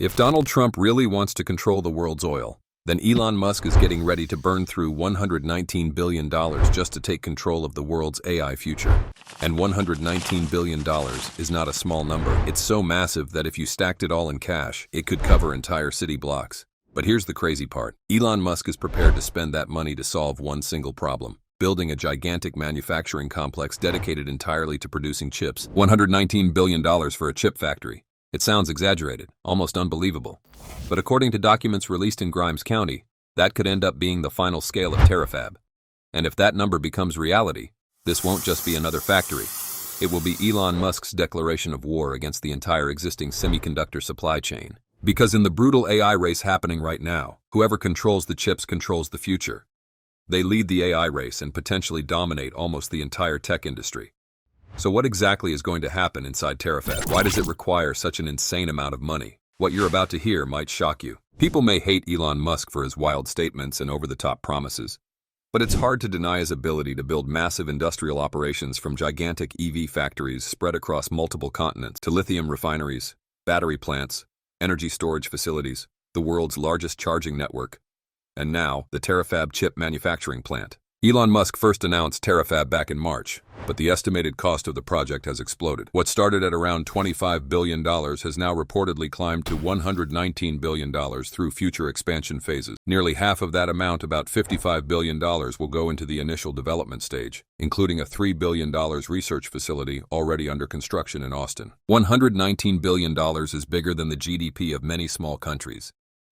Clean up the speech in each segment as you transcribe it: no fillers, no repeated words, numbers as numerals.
If Donald Trump really wants to control the world's oil, then Elon Musk is getting ready to burn through $119 billion just to take control of the world's AI future. And $119 billion is not a small number. It's so massive that if you stacked it all in cash, it could cover entire city blocks. But here's the crazy part. Elon Musk is prepared to spend that money to solve one single problem: building a gigantic manufacturing complex dedicated entirely to producing chips. $119 billion for a chip factory. It sounds exaggerated, almost unbelievable. But according to documents released in Grimes County, that could end up being the final scale of Terafab. And if that number becomes reality, this won't just be another factory. It will be Elon Musk's declaration of war against the entire existing semiconductor supply chain. Because in the brutal AI race happening right now, whoever controls the chips controls the future. They lead the AI race and potentially dominate almost the entire tech industry. So what exactly is going to happen inside Terafab? Why does it require such an insane amount of money? What you're about to hear might shock you. People may hate Elon Musk for his wild statements and over-the-top promises, but it's hard to deny his ability to build massive industrial operations, from gigantic EV factories spread across multiple continents to lithium refineries, battery plants, energy storage facilities, the world's largest charging network, and now the Terafab chip manufacturing plant. Elon Musk first announced Terafab back in March, but the estimated cost of the project has exploded. What started at around $25 billion has now reportedly climbed to $119 billion through future expansion phases. Nearly half of that amount, about $55 billion, will go into the initial development stage, including a $3 billion research facility already under construction in Austin. $119 billion is bigger than the GDP of many small countries.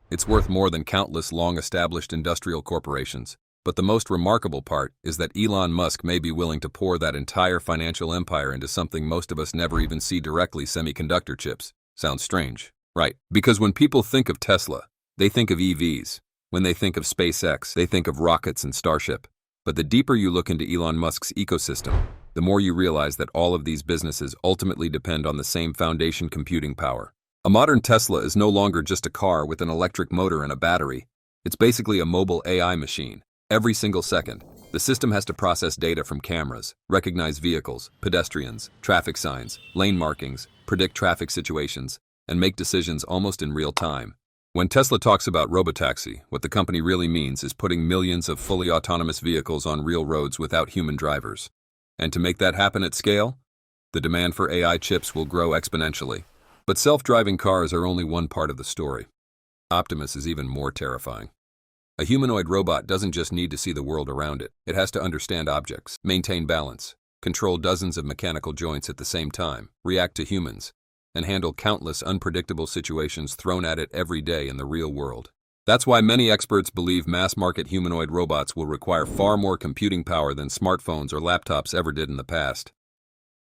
It's worth more than countless long-established industrial corporations. But the most remarkable part is that Elon Musk may be willing to pour that entire financial empire into something most of us never even see directly: semiconductor chips. Sounds strange, right? Because when people think of Tesla, they think of EVs. When they think of SpaceX, they think of rockets and Starship. But the deeper you look into Elon Musk's ecosystem, the more you realize that all of these businesses ultimately depend on the same foundation: computing power. A modern Tesla is no longer just a car with an electric motor and a battery. It's basically a mobile AI machine. Every single second, the system has to process data from cameras, recognize vehicles, pedestrians, traffic signs, lane markings, predict traffic situations, and make decisions almost in real time. When Tesla talks about robotaxi, what the company really means is putting millions of fully autonomous vehicles on real roads without human drivers. And to make that happen at scale, the demand for AI chips will grow exponentially. But self-driving cars are only one part of the story. Optimus is even more terrifying. A humanoid robot doesn't just need to see the world around it. It has to understand objects, maintain balance, control dozens of mechanical joints at the same time, react to humans, and handle countless unpredictable situations thrown at it every day in the real world. That's why many experts believe mass-market humanoid robots will require far more computing power than smartphones or laptops ever did in the past.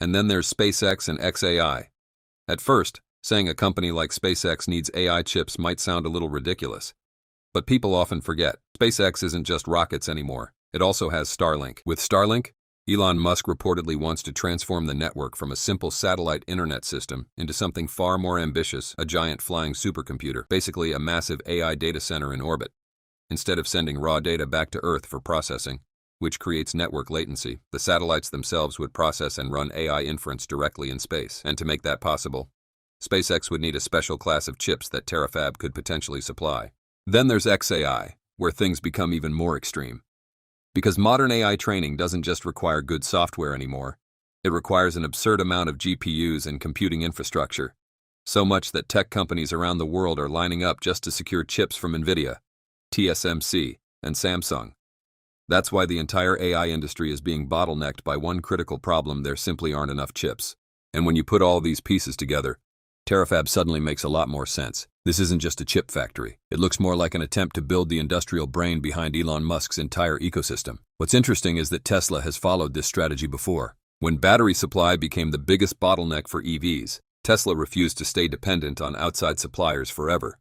And then there's SpaceX and xAI. At first, saying a company like SpaceX needs AI chips might sound a little ridiculous. But people often forget, SpaceX isn't just rockets anymore. It also has Starlink. With Starlink, Elon Musk reportedly wants to transform the network from a simple satellite internet system into something far more ambitious: a giant flying supercomputer, basically a massive AI data center in orbit. Instead of sending raw data back to Earth for processing, which creates network latency, the satellites themselves would process and run AI inference directly in space. And to make that possible, SpaceX would need a special class of chips that Terafab could potentially supply. Then there's xAI, where things become even more extreme. Because modern AI training doesn't just require good software anymore. It requires an absurd amount of GPUs and computing infrastructure. So much that tech companies around the world are lining up just to secure chips from NVIDIA, TSMC, and Samsung. That's why the entire AI industry is being bottlenecked by one critical problem: there simply aren't enough chips. And when you put all these pieces together, Terafab suddenly makes a lot more sense. This isn't just a chip factory. It looks more like an attempt to build the industrial brain behind Elon Musk's entire ecosystem. What's interesting is that Tesla has followed this strategy before. When battery supply became the biggest bottleneck for EVs, Tesla refused to stay dependent on outside suppliers forever.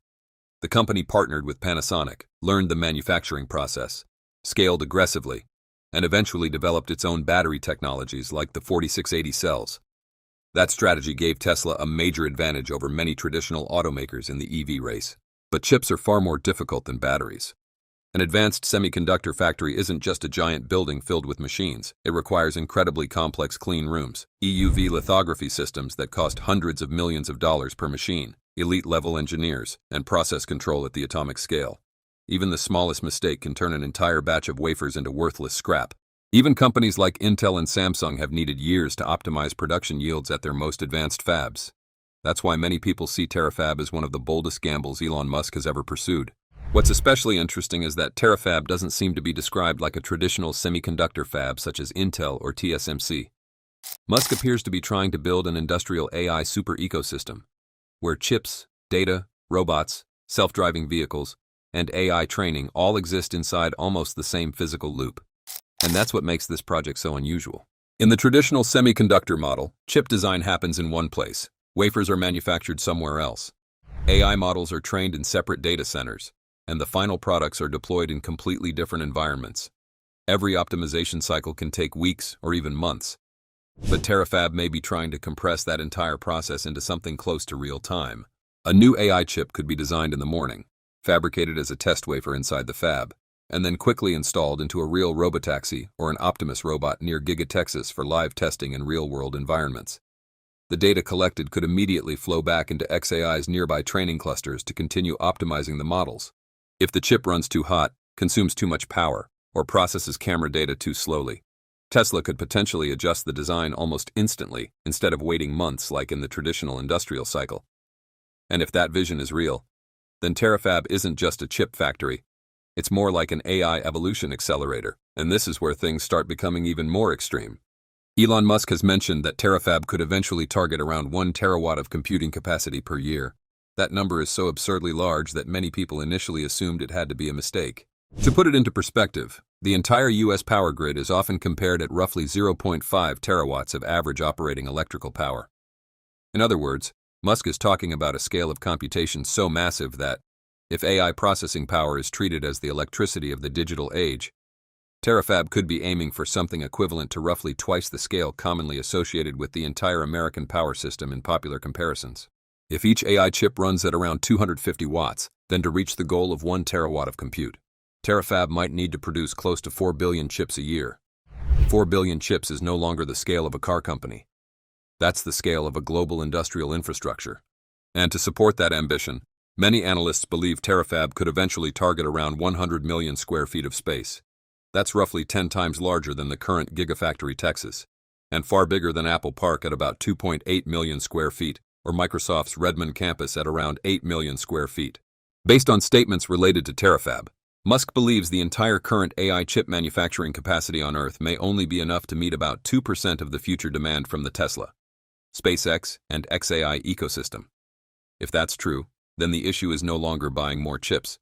The company partnered with Panasonic, learned the manufacturing process, scaled aggressively, and eventually developed its own battery technologies like the 4680 cells. That strategy gave Tesla a major advantage over many traditional automakers in the EV race. But chips are far more difficult than batteries. An advanced semiconductor factory isn't just a giant building filled with machines. It requires incredibly complex clean rooms, EUV lithography systems that cost hundreds of millions of dollars per machine, elite-level engineers, and process control at the atomic scale. Even the smallest mistake can turn an entire batch of wafers into worthless scrap. Even companies like Intel and Samsung have needed years to optimize production yields at their most advanced fabs. That's why many people see Terafab as one of the boldest gambles Elon Musk has ever pursued. What's especially interesting is that Terafab doesn't seem to be described like a traditional semiconductor fab such as Intel or TSMC. Musk appears to be trying to build an industrial AI super ecosystem, where chips, data, robots, self-driving vehicles, and AI training all exist inside almost the same physical loop. And that's what makes this project so unusual. In the traditional semiconductor model, chip design happens in one place. Wafers are manufactured somewhere else. AI models are trained in separate data centers, and the final products are deployed in completely different environments. Every optimization cycle can take weeks or even months. But Terafab may be trying to compress that entire process into something close to real time. A new AI chip could be designed in the morning, fabricated as a test wafer inside the fab, and then quickly installed into a real robotaxi or an Optimus robot near Giga Texas for live testing in real-world environments. The data collected could immediately flow back into XAI's nearby training clusters to continue optimizing the models. If the chip runs too hot, consumes too much power, or processes camera data too slowly, Tesla could potentially adjust the design almost instantly instead of waiting months like in the traditional industrial cycle. And if that vision is real, then Terafab isn't just a chip factory. It's more like an AI evolution accelerator, and this is where things start becoming even more extreme. Elon Musk has mentioned that Terafab could eventually target around 1 terawatt of computing capacity per year. That number is so absurdly large that many people initially assumed it had to be a mistake. To put it into perspective, the entire U.S. power grid is often compared at roughly 0.5 terawatts of average operating electrical power. In other words, Musk is talking about a scale of computation so massive that, if AI processing power is treated as the electricity of the digital age, Terafab could be aiming for something equivalent to roughly twice the scale commonly associated with the entire American power system in popular comparisons. If each AI chip runs at around 250 watts, then to reach the goal of 1 terawatt of compute, Terafab might need to produce close to 4 billion chips a year. 4 billion chips is no longer the scale of a car company. That's the scale of a global industrial infrastructure. And to support that ambition, many analysts believe Terafab could eventually target around 100 million square feet of space. That's roughly 10 times larger than the current Gigafactory Texas, and far bigger than Apple Park at about 2.8 million square feet, or Microsoft's Redmond campus at around 8 million square feet. Based on statements related to Terafab, Musk believes the entire current AI chip manufacturing capacity on Earth may only be enough to meet about 2% of the future demand from the Tesla, SpaceX, and XAI ecosystem. If that's true, then the issue is no longer buying more chips.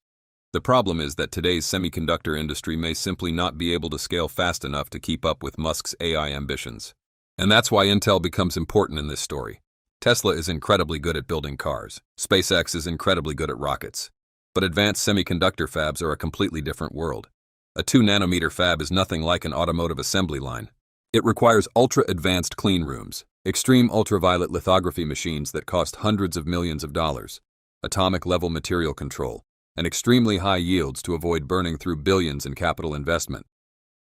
The problem is that today's semiconductor industry may simply not be able to scale fast enough to keep up with Musk's AI ambitions. And that's why Intel becomes important in this story. Tesla is incredibly good at building cars. SpaceX is incredibly good at rockets. But advanced semiconductor fabs are a completely different world. A 2-nanometer fab is nothing like an automotive assembly line. It requires ultra-advanced clean rooms, extreme ultraviolet lithography machines that cost hundreds of millions of dollars, atomic-level material control, and extremely high yields to avoid burning through billions in capital investment.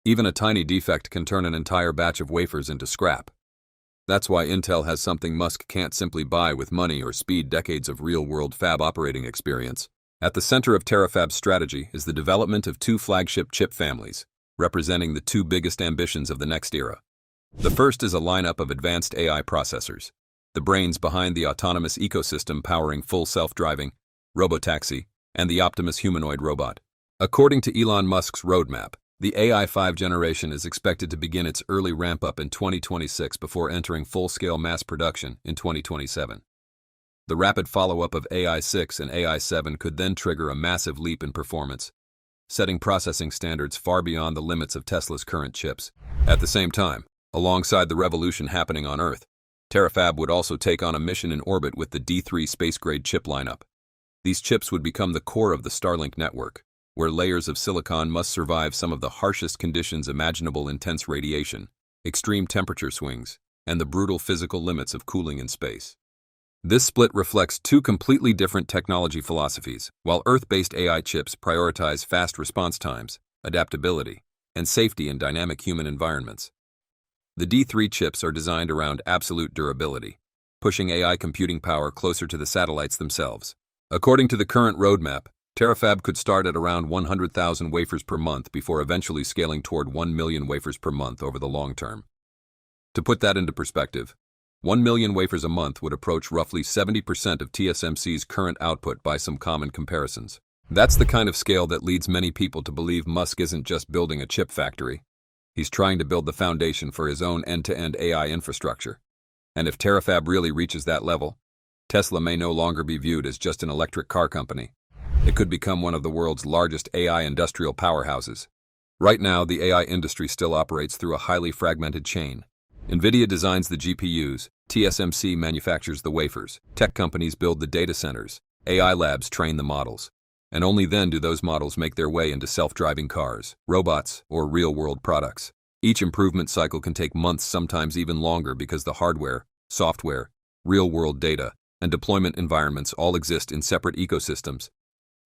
Even a tiny defect can turn an entire batch of wafers into scrap. That's why Intel has something Musk can't simply buy with money or speed decades of real-world fab operating experience. At the center of Terafab's strategy is the development of 2 flagship chip families, representing the 2 biggest ambitions of the next era. The first is a lineup of advanced AI processors, the brains behind the autonomous ecosystem powering full self-driving, robotaxi, and the Optimus humanoid robot. According to Elon Musk's roadmap, the AI 5 generation is expected to begin its early ramp-up in 2026 before entering full-scale mass production in 2027. The rapid follow-up of AI 6 and AI 7 could then trigger a massive leap in performance, setting processing standards far beyond the limits of Tesla's current chips. At the same time, alongside the revolution happening on Earth, Terafab would also take on a mission in orbit with the D3 space-grade chip lineup. These chips would become the core of the Starlink network, where layers of silicon must survive some of the harshest conditions imaginable: intense radiation, extreme temperature swings, and the brutal physical limits of cooling in space. This split reflects 2 completely different technology philosophies. While Earth-based AI chips prioritize fast response times, adaptability, and safety in dynamic human environments, the D3 chips are designed around absolute durability, pushing AI computing power closer to the satellites themselves. According to the current roadmap, Terafab could start at around 100,000 wafers per month before eventually scaling toward 1 million wafers per month over the long term. To put that into perspective, 1 million wafers a month would approach roughly 70% of TSMC's current output by some common comparisons. That's the kind of scale that leads many people to believe Musk isn't just building a chip factory. He's trying to build the foundation for his own end-to-end AI infrastructure. And if Terafab really reaches that level, Tesla may no longer be viewed as just an electric car company. It could become one of the world's largest AI industrial powerhouses. Right now, the AI industry still operates through a highly fragmented chain. NVIDIA designs the GPUs, TSMC manufactures the wafers, tech companies build the data centers, AI labs train the models. And only then do those models make their way into self-driving cars, robots, or real-world products. Each improvement cycle can take months, sometimes even longer, because the hardware, software, real-world data, and deployment environments all exist in separate ecosystems.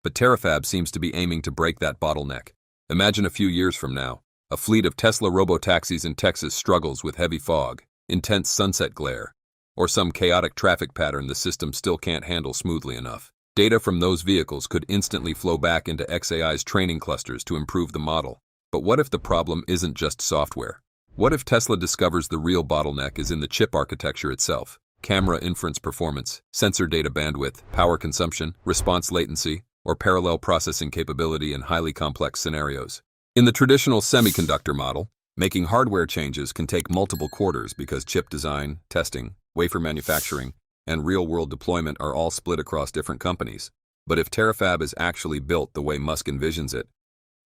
But Terafab seems to be aiming to break that bottleneck. Imagine a few years from now, a fleet of Tesla Robotaxis in Texas struggles with heavy fog, intense sunset glare, or some chaotic traffic pattern the system still can't handle smoothly enough. Data from those vehicles could instantly flow back into xAI's training clusters to improve the model. But what if the problem isn't just software? What if Tesla discovers the real bottleneck is in the chip architecture itself? Camera inference performance, sensor data bandwidth, power consumption, response latency, or parallel processing capability in highly complex scenarios. In the traditional semiconductor model, making hardware changes can take multiple quarters because chip design, testing, wafer manufacturing, and real-world deployment are all split across different companies. But if Terafab is actually built the way Musk envisions it,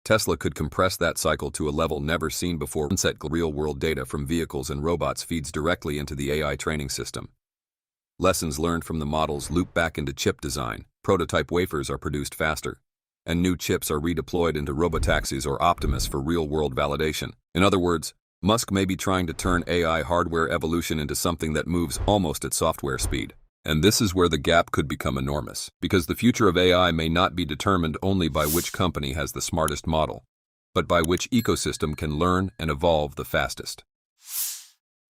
Tesla could compress that cycle to a level never seen before. Real-world data from vehicles and robots feeds directly into the AI training system. Lessons learned from the models loop back into chip design, prototype wafers are produced faster, and new chips are redeployed into Robotaxis or Optimus for real-world validation. In other words, Musk may be trying to turn AI hardware evolution into something that moves almost at software speed. And this is where the gap could become enormous, because the future of AI may not be determined only by which company has the smartest model, but by which ecosystem can learn and evolve the fastest.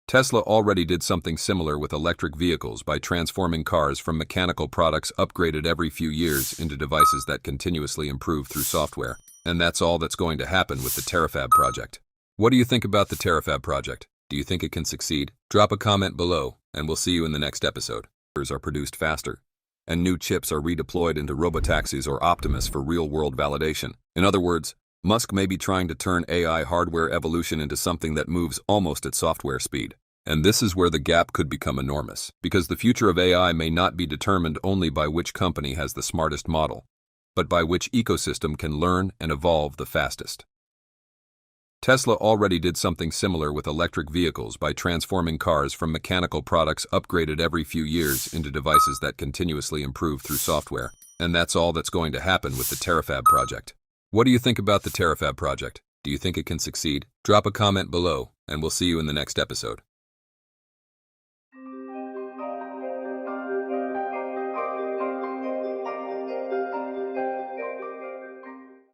Tesla already did something similar with electric vehicles by transforming cars from mechanical products upgraded every few years into devices that continuously improve through software. And that's all that's going to happen with the Terafab project. What do you think about the Terafab project? Do you think it can succeed? Drop a comment below, and we'll see you in the next episode. Are produced faster, and new chips are redeployed into Robotaxis or Optimus for real-world validation. In other words, Musk may be trying to turn AI hardware evolution into something that moves almost at software speed. And this is where the gap could become enormous, because the future of AI may not be determined only by which company has the smartest model, but by which ecosystem can learn and evolve the fastest. Tesla already did something similar with electric vehicles by transforming cars from mechanical products upgraded every few years into devices that continuously improve through software. And that's all that's going to happen with the Terafab project. What do you think about the Terafab project? Do you think it can succeed? Drop a comment below, and we'll see you in the next episode.